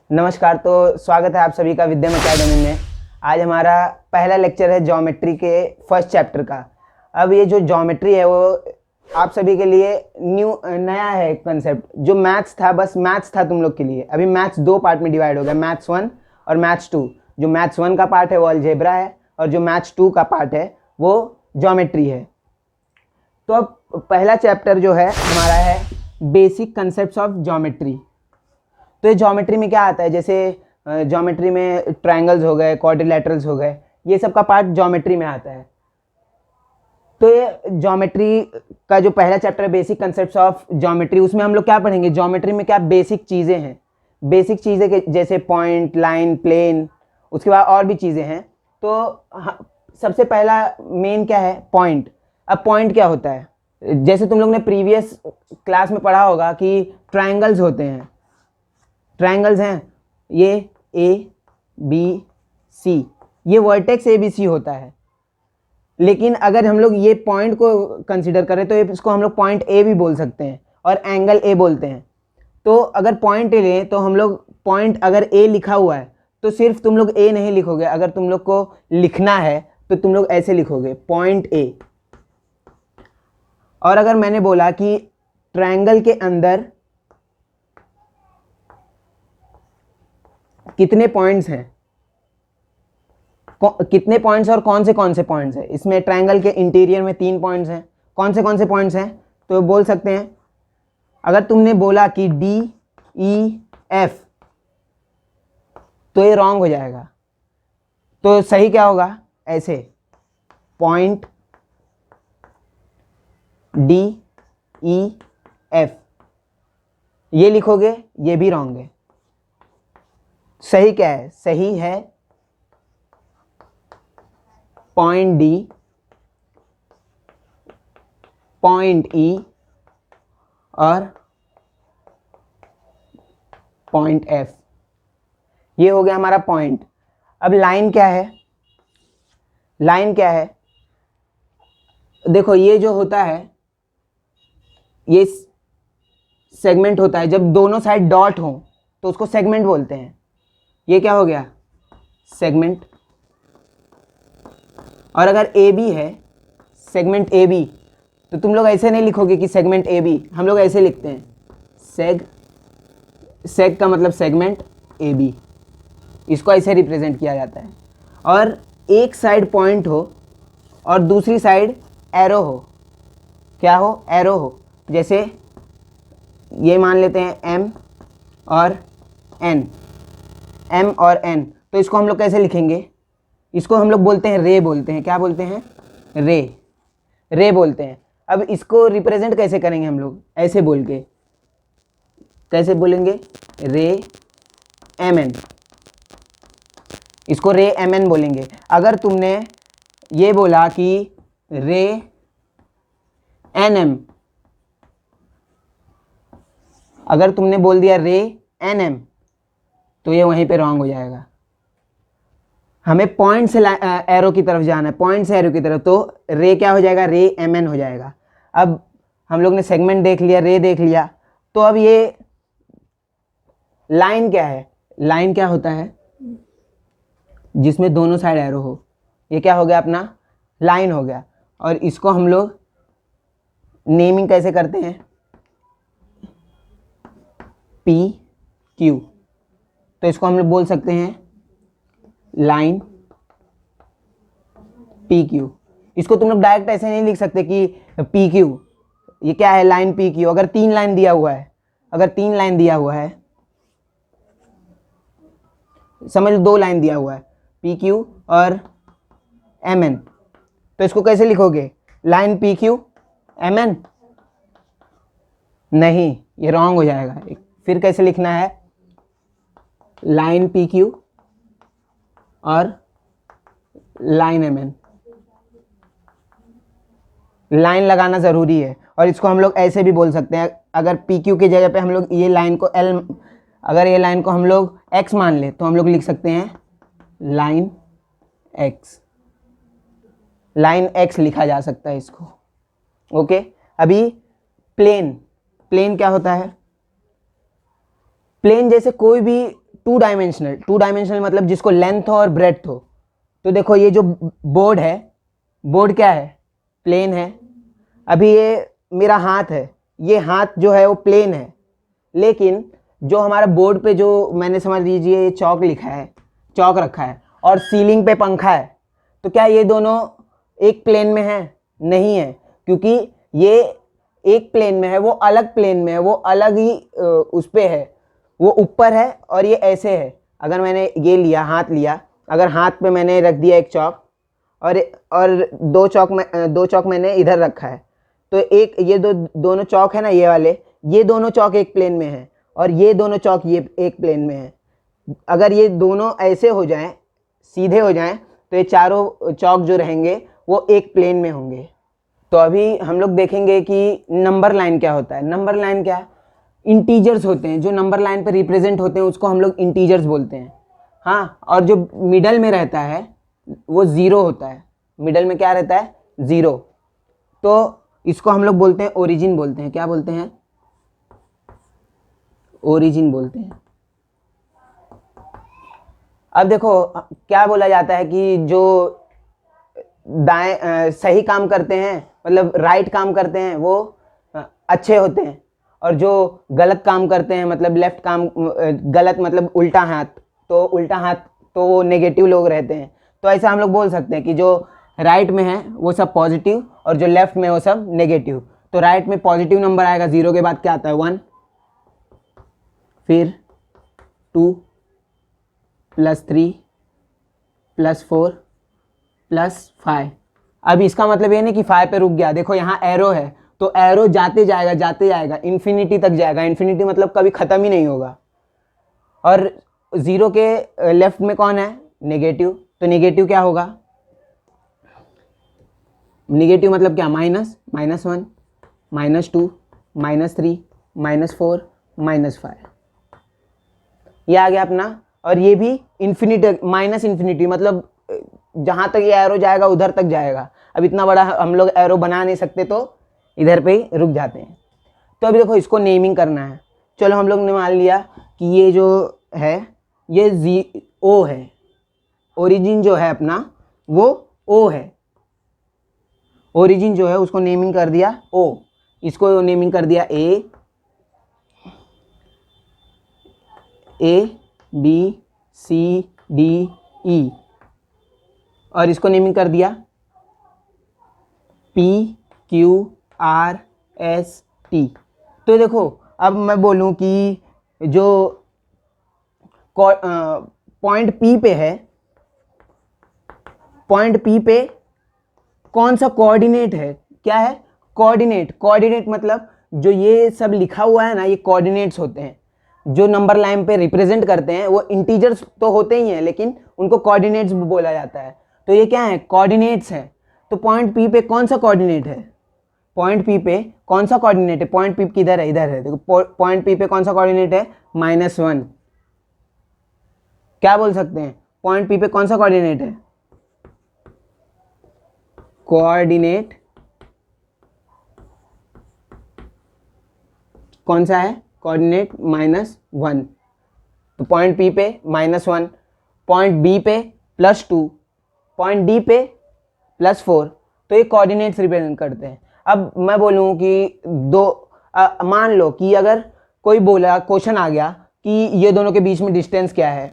नमस्कार। तो स्वागत है आप सभी का विद्यम अकेडमी में। आज हमारा पहला लेक्चर है ज्योमेट्री के फर्स्ट चैप्टर का। अब ये जो ज्योमेट्री है वो आप सभी के लिए नया है कंसेप्ट। जो मैथ्स था, बस मैथ्स था तुम लोग के लिए। अभी मैथ्स दो पार्ट में डिवाइड हो गया, मैथ्स 1 और मैथ्स 2। जो मैथ्स 1 का पार्ट है वो अलजेब्रा है और जो मैथ्स 2 का पार्ट है वो ज्योमेट्री है। तो अब पहला चैप्टर जो है हमारा है बेसिक कंसेप्ट्स ऑफ ज्योमेट्री। तो ये ज्योमेट्री में क्या आता है, जैसे ज्योमेट्री में ट्रायंगल्स हो गए, क्वाड्रिलेटरल्स हो गए, ये सब का पार्ट ज्योमेट्री में आता है। तो ये ज्योमेट्री का जो पहला चैप्टर है बेसिक कंसेप्ट्स ऑफ ज्योमेट्री, उसमें हम लोग क्या पढ़ेंगे, ज्योमेट्री में क्या बेसिक चीज़ें हैं। बेसिक चीज़ें के जैसे पॉइंट, लाइन, प्लेन, उसके बाद और भी चीज़ें हैं। तो सबसे पहला मेन क्या है, पॉइंट। अब पॉइंट क्या होता है, जैसे तुम लोग ने प्रीवियस क्लास में पढ़ा होगा कि ट्रायंगल्स होते हैं। ट्रायंगल्स हैं ये ए बी सी, ये वर्टेक्स ए बी सी होता है। लेकिन अगर हम लोग ये पॉइंट को कंसीडर करें तो इसको हम लोग पॉइंट ए भी बोल सकते हैं और एंगल ए बोलते हैं। तो अगर पॉइंट ए लें तो हम लोग पॉइंट अगर ए लिखा हुआ है तो सिर्फ तुम लोग ए नहीं लिखोगे, अगर तुम लोग को लिखना है तो तुम लोग ऐसे लिखोगे पॉइंट ए। और अगर मैंने बोला कि ट्रायंगल के अंदर कितने पॉइंट्स हैं, कितने पॉइंट्स और कौन से पॉइंट्स हैं, इसमें ट्रायंगल के इंटीरियर में 3 पॉइंट्स हैं। कौन से पॉइंट्स हैं, तो बोल सकते हैं। अगर तुमने बोला कि डी ई एफ तो ये रॉन्ग हो जाएगा। तो सही क्या होगा, ऐसे पॉइंट डी ई एफ ये लिखोगे, ये भी रॉन्ग है। सही क्या है, सही है पॉइंट डी, पॉइंट ई और पॉइंट एफ। ये हो गया हमारा पॉइंट। अब लाइन क्या है, लाइन क्या है, देखो ये जो होता है ये सेगमेंट होता है। जब दोनों साइड डॉट हो तो उसको सेगमेंट बोलते हैं। ये क्या हो गया, सेगमेंट। और अगर ए बी है, सेगमेंट ए बी, तो तुम लोग ऐसे नहीं लिखोगे कि सेगमेंट ए बी, हम लोग ऐसे लिखते हैं सेग का मतलब सेगमेंट ए बी, इसको ऐसे रिप्रेजेंट किया जाता है। और एक साइड पॉइंट हो और दूसरी साइड एरो हो, क्या हो, एरो हो। जैसे ये मान लेते हैं एम और एन, एम और एन, तो इसको हम लोग कैसे लिखेंगे, इसको हम लोग बोलते हैं रे बोलते हैं। क्या बोलते हैं, रे, रे बोलते हैं। अब इसको रिप्रेजेंट कैसे करेंगे हम लोग, ऐसे बोल के, कैसे बोलेंगे, रे एम एन, इसको रे एम एन बोलेंगे। अगर तुमने ये बोला कि रे एन एम, अगर तुमने बोल दिया रे एन एम तो ये वहीं पे रॉन्ग हो जाएगा। हमें पॉइंट से एरो की तरफ जाना है, पॉइंट से एरो की तरफ, तो रे क्या हो जाएगा, रे एम एन हो जाएगा। अब हम लोग ने सेगमेंट देख लिया, रे देख लिया, तो अब ये लाइन क्या है, लाइन क्या होता है, जिसमें दोनों साइड एरो हो, ये क्या हो गया अपना, लाइन हो गया। और इसको हम लोग नेमिंग कैसे करते हैं, पी क्यू, तो इसको हम लोग बोल सकते हैं लाइन पी क्यू। इसको तुम लोग डायरेक्ट ऐसे नहीं लिख सकते कि पी क्यू, ये क्या है, लाइन पी क्यू। अगर 3 लाइन दिया हुआ है, अगर 3 लाइन दिया हुआ है, समझ लो 2 लाइन दिया हुआ है, पी क्यू और एम एन, तो इसको कैसे लिखोगे, line P Q M N, नहीं, ये रॉन्ग हो जाएगा। फिर कैसे लिखना है, लाइन पी क्यू और लाइन एम एन, लाइन लगाना ज़रूरी है। और इसको हम लोग ऐसे भी बोल सकते हैं, अगर पी क्यू की जगह पे हम लोग ये लाइन को एल, अगर ये लाइन को हम लोग एक्स मान ले तो हम लोग लिख सकते हैं लाइन एक्स, लाइन एक्स लिखा जा सकता है इसको। ओके, अभी प्लेन, प्लेन क्या होता है, प्लेन जैसे कोई भी टू डायमेंशनल मतलब जिसको लेंथ हो और ब्रेड्थ हो। तो देखो ये जो बोर्ड है, बोर्ड क्या है, प्लेन है। अभी ये मेरा हाथ है, ये हाथ जो है वो प्लेन है, लेकिन जो हमारा बोर्ड पे जो मैंने समझ लीजिए ये चौक लिखा है, चौक रखा है और सीलिंग पे पंखा है, तो क्या ये दोनों एक प्लेन में है? नहीं है, क्योंकि ये एक प्लेन में है, वो अलग प्लेन में है, वो अलग ही उस पे है, वो ऊपर है और ये ऐसे है। अगर मैंने ये लिया, हाथ लिया, अगर हाथ पे मैंने रख दिया एक चौक और दो चौक मैंने इधर रखा है, तो एक ये दोनों चौक है ना, ये वाले, ये दोनों चौक एक प्लेन में है और ये दोनों चौक ये एक प्लेन में है। अगर ये दोनों ऐसे हो जाएं, सीधे हो जाएं, तो ये चारों चौक जो रहेंगे वो एक प्लेन में होंगे। तो अभी हम लोग देखेंगे कि नंबर लाइन क्या होता है। नंबर लाइन क्या, इंटीजर्स होते हैं, जो नंबर लाइन पर रिप्रेजेंट होते हैं उसको हम लोग इंटीजर्स बोलते हैं। हाँ, और जो मिडल में रहता है वो ज़ीरो होता है। मिडल में क्या रहता है? ज़ीरो। तो इसको हम लोग बोलते हैं ओरिजिन बोलते हैं। क्या बोलते हैं? ओरिजिन बोलते हैं। अब देखो क्या बोला जाता है कि जो दाएं सही काम करते हैं, मतलब राइट काम करते हैं, वो अच्छे होते हैं, और जो गलत काम करते हैं, मतलब लेफ्ट काम, गलत मतलब उल्टा हाथ, तो वो नेगेटिव लोग रहते हैं। तो ऐसा हम लोग बोल सकते हैं कि जो राइट में है वो सब पॉजिटिव और जो लेफ्ट में वो सब नेगेटिव। तो राइट में पॉजिटिव नंबर आएगा, 0 के बाद क्या आता है? 1, फिर 2 + 3 + 4 + 5। अब इसका मतलब ये नहीं कि 5 पे रुक गया। देखो यहाँ एरो है, तो एरो जाते जाएगा इन्फिनिटी तक जाएगा। इन्फिनिटी मतलब कभी ख़त्म ही नहीं होगा। और 0 के लेफ्ट में कौन है? नेगेटिव। तो नेगेटिव क्या होगा? नेगेटिव मतलब क्या? माइनस, -1, -2, -3, -4, -5। ये आ गया अपना। और ये भी इन्फिनिटी, माइनस इन्फिनिटी मतलब जहाँ तक ये एरो जाएगा उधर तक जाएगा। अब इतना बड़ा हम लोग एरो बना नहीं सकते, तो इधर पे ही रुक जाते हैं। तो अभी देखो इसको नेमिंग करना है। चलो हम लोग ने मान लिया कि ये जो है ये ओ है, ओरिजिन जो है अपना वो ओ है। ओरिजिन जो है उसको नेमिंग कर दिया ओ, इसको नेमिंग कर दिया A, B, C, D, E, और इसको नेमिंग कर दिया P, Q, R, S, T। तो देखो अब मैं बोलूं कि जो पॉइंट P पे है, पॉइंट P पे कौन सा कोऑर्डिनेट है? क्या है? कोऑर्डिनेट मतलब जो ये सब लिखा हुआ है ना, ये कोऑर्डिनेट्स होते हैं जो नंबर लाइन पे रिप्रेजेंट करते हैं। वो इंटीजर्स तो होते ही हैं, लेकिन उनको कोऑर्डिनेट्स भी बोला जाता है। तो ये क्या है? कोऑर्डिनेट्स हैं। तो पॉइंट P पे कौन सा कोऑर्डिनेट है? पॉइंट P पे कौन सा कोऑर्डिनेट है? पॉइंट P किधर है? इधर है। देखो पॉइंट P पे कौन सा कोऑर्डिनेट है? -1। क्या बोल सकते हैं? पॉइंट P पे कौन सा कोऑर्डिनेट है? कोऑर्डिनेट कौन सा है? कोऑर्डिनेट -1। तो पॉइंट P पे -1, पॉइंट B पे +2, पॉइंट D पे +4। तो ये कोऑर्डिनेट्स रिप्रेजेंट करते हैं। अब मैं बोलूँ कि मान लो कि अगर कोई बोला, क्वेश्चन आ गया कि ये दोनों के बीच में डिस्टेंस क्या है,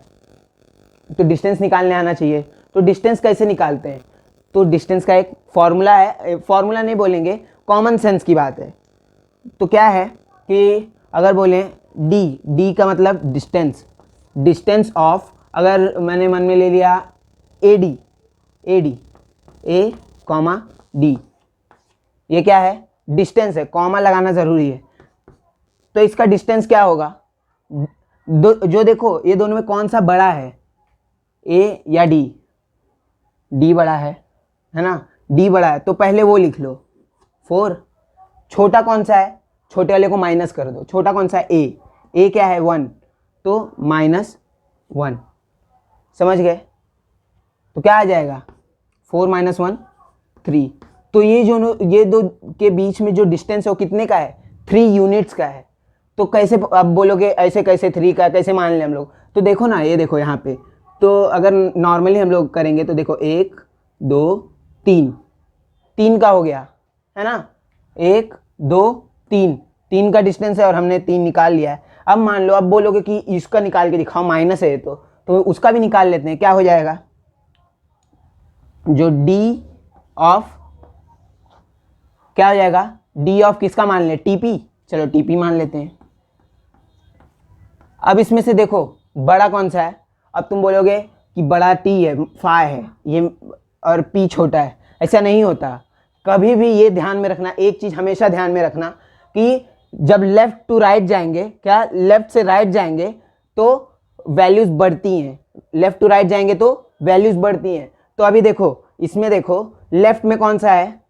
तो डिस्टेंस निकालने आना चाहिए। तो डिस्टेंस कैसे निकालते हैं? तो डिस्टेंस का एक फॉर्मूला है, फॉर्मूला नहीं बोलेंगे, कॉमन सेंस की बात है। तो क्या है कि अगर बोलें D का मतलब डिस्टेंस ऑफ, अगर मैंने मन में ले लिया AD, A, D, ये क्या है? डिस्टेंस है, कॉमा लगाना ज़रूरी है। तो इसका डिस्टेंस क्या होगा? जो देखो ये दोनों में कौन सा बड़ा है, A या D? D बड़ा है ना? D बड़ा है, तो पहले वो लिख लो 4। छोटा कौन सा है? छोटे वाले को माइनस कर दो। छोटा कौन सा है? A क्या है? 1, तो -1। समझ गए? तो क्या आ जाएगा? 4 - 1 3। तो ये दो के बीच में जो डिस्टेंस है वो कितने का है? 3 यूनिट्स का है। तो तो कैसे अब बोलोगे ऐसे कैसे 3 का कैसे मान लें हम लोग? तो देखो ना, ये देखो यहाँ पे, तो अगर नॉर्मली हम लोग करेंगे तो देखो 1 2 3, 3 का हो गया है ना, 1 2 3, 3 का डिस्टेंस है और हमने 3 निकाल लिया है। अब मान लो, अब बोलोगे कि इसका निकाल के दिखाओ, माइनस है तो उसका भी निकाल लेते हैं। क्या हो जाएगा, जो d ऑफ, क्या हो जाएगा, d ऑफ किसका मान ले, TP, चलो TP मान लेते हैं। अब इसमें से देखो बड़ा कौन सा है, अब तुम बोलोगे कि बड़ा T है, फाइ है ये, और P छोटा है। ऐसा नहीं होता, कभी भी ये ध्यान में रखना, एक चीज़ हमेशा ध्यान में रखना कि जब लेफ्ट टू राइट जाएंगे, क्या लेफ्ट से राइट जाएंगे तो वैल्यूज़ बढ़ती हैं, लेफ्ट टू राइट जाएंगे तो वैल्यूज़ बढ़ती हैं। तो अभी देखो इसमें, देखो लेफ्ट में कौन सा है,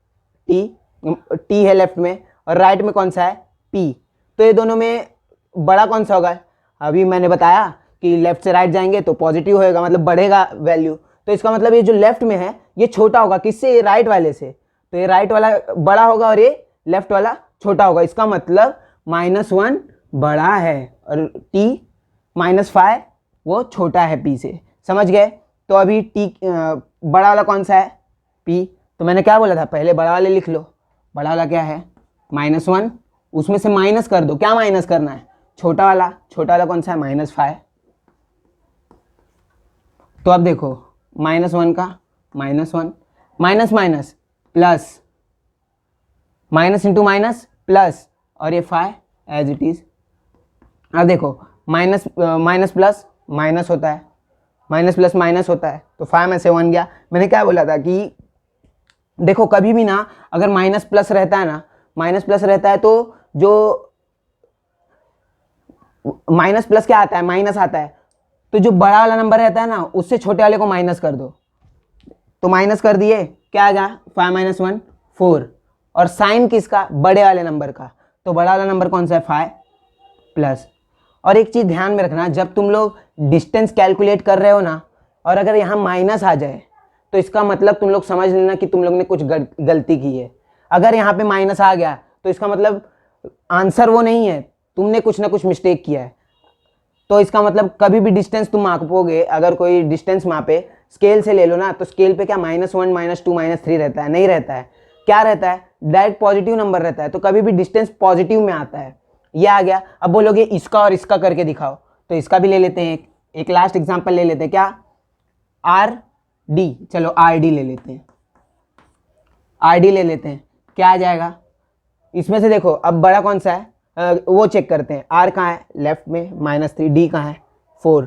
T है लेफ्ट में, और राइट में कौन सा है, P। तो ये दोनों में बड़ा कौन सा होगा? अभी मैंने बताया कि लेफ्ट से राइट जाएंगे तो पॉजिटिव होएगा, मतलब बढ़ेगा वैल्यू। तो इसका मतलब ये जो लेफ्ट में है ये छोटा होगा, किससे, ये राइट वाले से। तो ये राइट वाला बड़ा होगा और ये लेफ्ट वाला छोटा होगा। इसका मतलब -1 बड़ा है और T -5 वो छोटा है P से। समझ गए? तो अभी T बड़ा वाला कौन सा है, P। तो मैंने क्या बोला था, पहले बड़ा वाले लिख लो। बड़ा वाला क्या है, -1, उसमें से माइनस कर दो। क्या माइनस करना है, छोटा वाला। छोटा वाला कौन सा है, -5। तो अब देखो -1 का -1, minus minus plus, minus into minus plus, और ये 5 एज इट इज। अब देखो माइनस माइनस प्लस माइनस होता है, माइनस प्लस माइनस होता है, तो 5 में से 1 गया। मैंने क्या बोला था कि देखो कभी भी ना, अगर माइनस प्लस रहता है ना, माइनस प्लस रहता है तो जो माइनस प्लस क्या आता है, माइनस आता है, तो जो बड़ा वाला नंबर रहता है ना उससे छोटे वाले को माइनस कर दो। तो माइनस कर दिए, क्या आ गया, 5 - 1 4, और साइन किसका, बड़े वाले नंबर का। तो बड़ा वाला नंबर कौन सा है, 5 प्लस। और एक चीज़ ध्यान में रखना, जब तुम लोग डिस्टेंस कैलकुलेट कर रहे हो ना, और अगर यहाँ माइनस आ जाए तो इसका मतलब तुम लोग समझ लेना कि तुम लोग ने कुछ गलती की है। अगर यहाँ पे माइनस आ गया तो इसका मतलब आंसर वो नहीं है, तुमने कुछ ना कुछ मिस्टेक किया है। तो इसका मतलब कभी भी डिस्टेंस तुम मापोगे, अगर कोई डिस्टेंस मापे, स्केल से ले लो ना, तो स्केल पे क्या -1 -2 -3 रहता है, नहीं रहता है। क्या रहता है, डायरेक्ट पॉजिटिव नंबर रहता है। तो कभी भी डिस्टेंस पॉजिटिव में आता है। ये आ गया। अब बोलोगे इसका और इसका करके दिखाओ, तो इसका भी ले लेते हैं, एक लास्ट एग्जांपल ले लेते हैं। क्या, RD, चलो RD ले लेते हैं, RD ले लेते हैं। क्या आ जाएगा इसमें से, देखो अब बड़ा कौन सा है, वो चेक करते हैं। R कहाँ है, लेफ्ट में, -3, D कहाँ है, 4।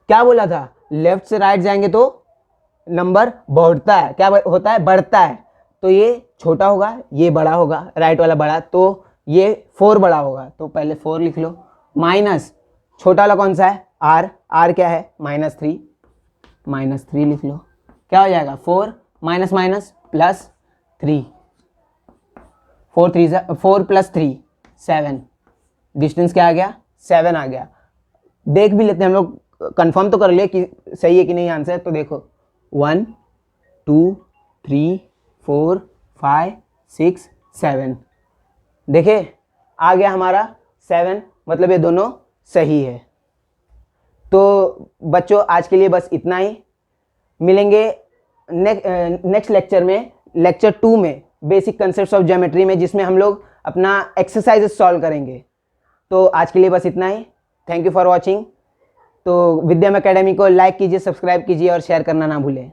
क्या बोला था, लेफ्ट से राइट जाएंगे तो नंबर बढ़ता है, क्या होता है, बढ़ता है। तो ये छोटा होगा, ये बड़ा होगा, राइट वाला बड़ा, तो ये 4 बड़ा होगा। तो पहले 4 लिख लो, माइनस छोटा वाला कौन सा है, R क्या है, -3 लिख लो। क्या हो जाएगा, 4 minus minus plus 3, 4 plus 3 7, distance क्या आ गया, 7 आ गया। देख भी लेते हैं हम लोग, कंफर्म तो कर लिए कि सही है कि नहीं आंसर। तो देखो 1 2 3 4 5 6 7, देखे आ गया हमारा 7, मतलब ये दोनों सही है। तो बच्चों आज के लिए बस इतना ही, मिलेंगे नेक्स्ट लेक्चर में, लेक्चर 2 में, बेसिक कंसेप्ट्स ऑफ ज्योमेट्री में, जिसमें हम लोग अपना एक्सरसाइजेस सॉल्व करेंगे। तो आज के लिए बस इतना ही, थैंक यू फॉर वॉचिंग। तो विद्यम एकेडमी को लाइक कीजिए, सब्सक्राइब कीजिए और शेयर करना ना भूलें।